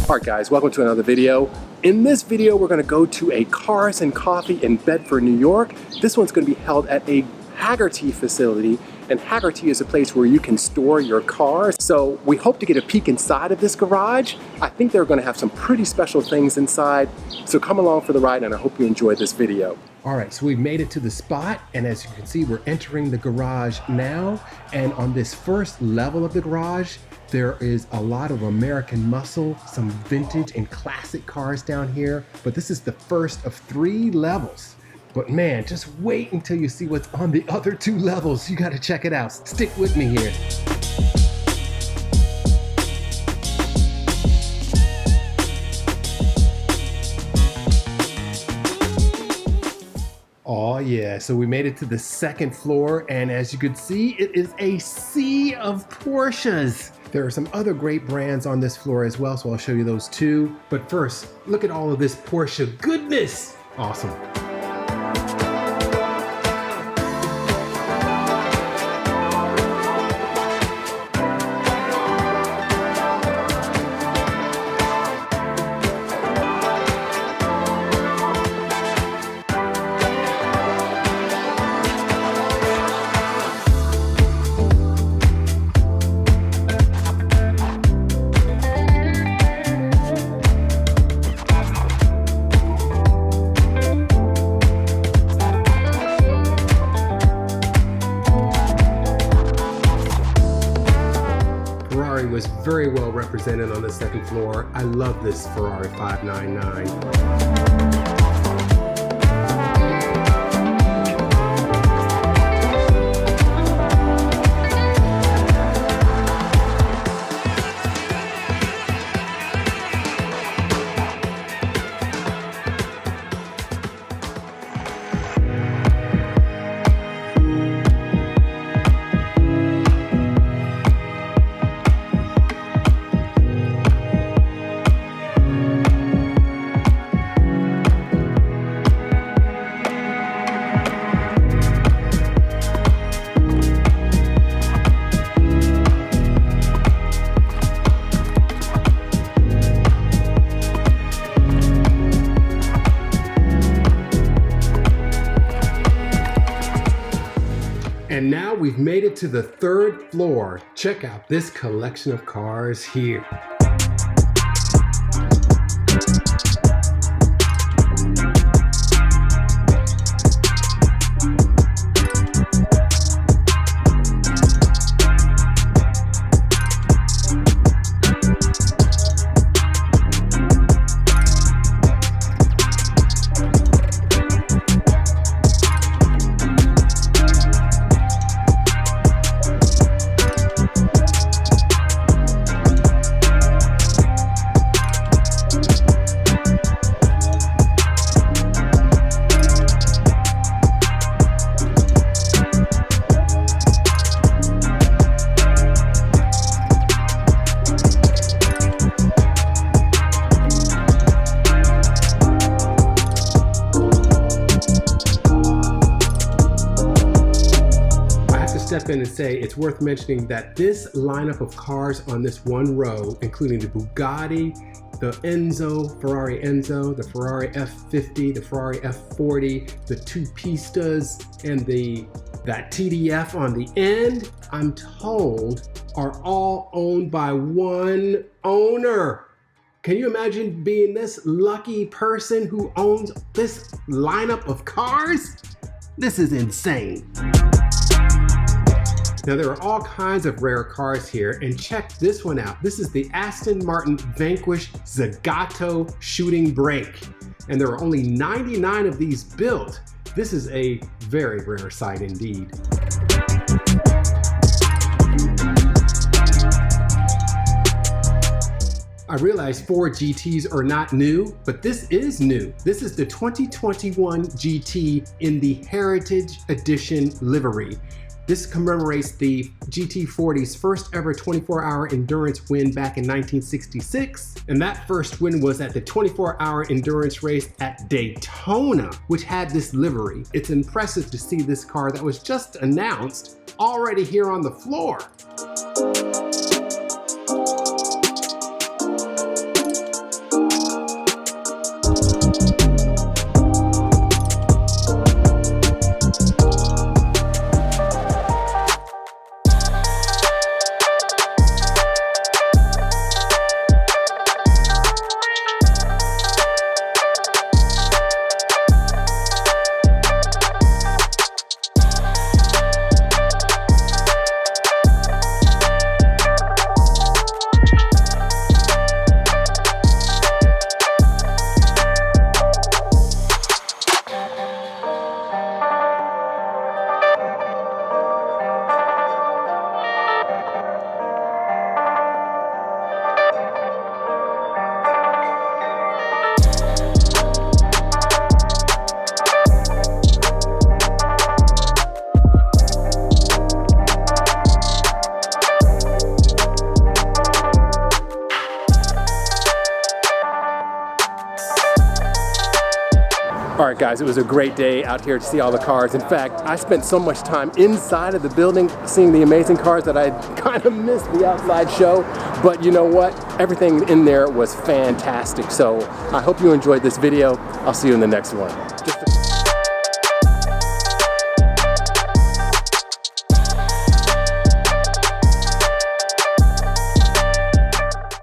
Alright guys, welcome to another video. In this video, we're going to go to a Cars and Coffee in Bedford, New York. This one's going to be held at a Hagerty facility, and Hagerty is a place where you can store your cars. So we hope to get a peek inside of this garage. I think they're going to have some pretty special things inside. So come along for the ride, and I hope you enjoyed this video. All right, so we've made it to the spot, and as you can see, we're entering the garage now. And on this first level of the garage, there is a lot of American muscle, some vintage and classic cars down here, but this is the first of 3 levels. But man, just wait until you see what's on the other 2 levels. You gotta check it out. Stick with me here. Oh yeah, so we made it to the 2nd floor, and as you can see, it is a sea of Porsches. There are some other great brands on this floor as well, so I'll show you those too. But first, look at all of this Porsche goodness. Awesome. Was very well represented on the 2nd floor. I love this Ferrari 599. And now we've made it to the 3rd floor. Check out this collection of cars here. Step in and say it's worth mentioning that this lineup of cars on this one row, including the Bugatti, the Enzo, Ferrari Enzo, the Ferrari F50, the Ferrari F40, the 2 Pistas, and that TDF on the end, I'm told, are all owned by one owner. Can you imagine being this lucky person who owns this lineup of cars? This is insane. Now there are all kinds of rare cars here, and check this one out. This is the Aston Martin Vanquish Zagato shooting brake, and there are only 99 of these built. This is a very rare sight indeed. I realize Ford GTs are not new, but this is new. This is the 2021 GT in the Heritage Edition livery. This commemorates the GT40's first ever 24-hour endurance win back in 1966. And that first win was at the 24-hour endurance race at Daytona, which had this livery. It's impressive to see this car that was just announced already here on the floor. All right, guys, it was a great day out here to see all the cars. In fact, I spent so much time inside of the building seeing the amazing cars that I kind of missed the outside show. But you know what? Everything in there was fantastic. So I hope you enjoyed this video. I'll see you in the next one.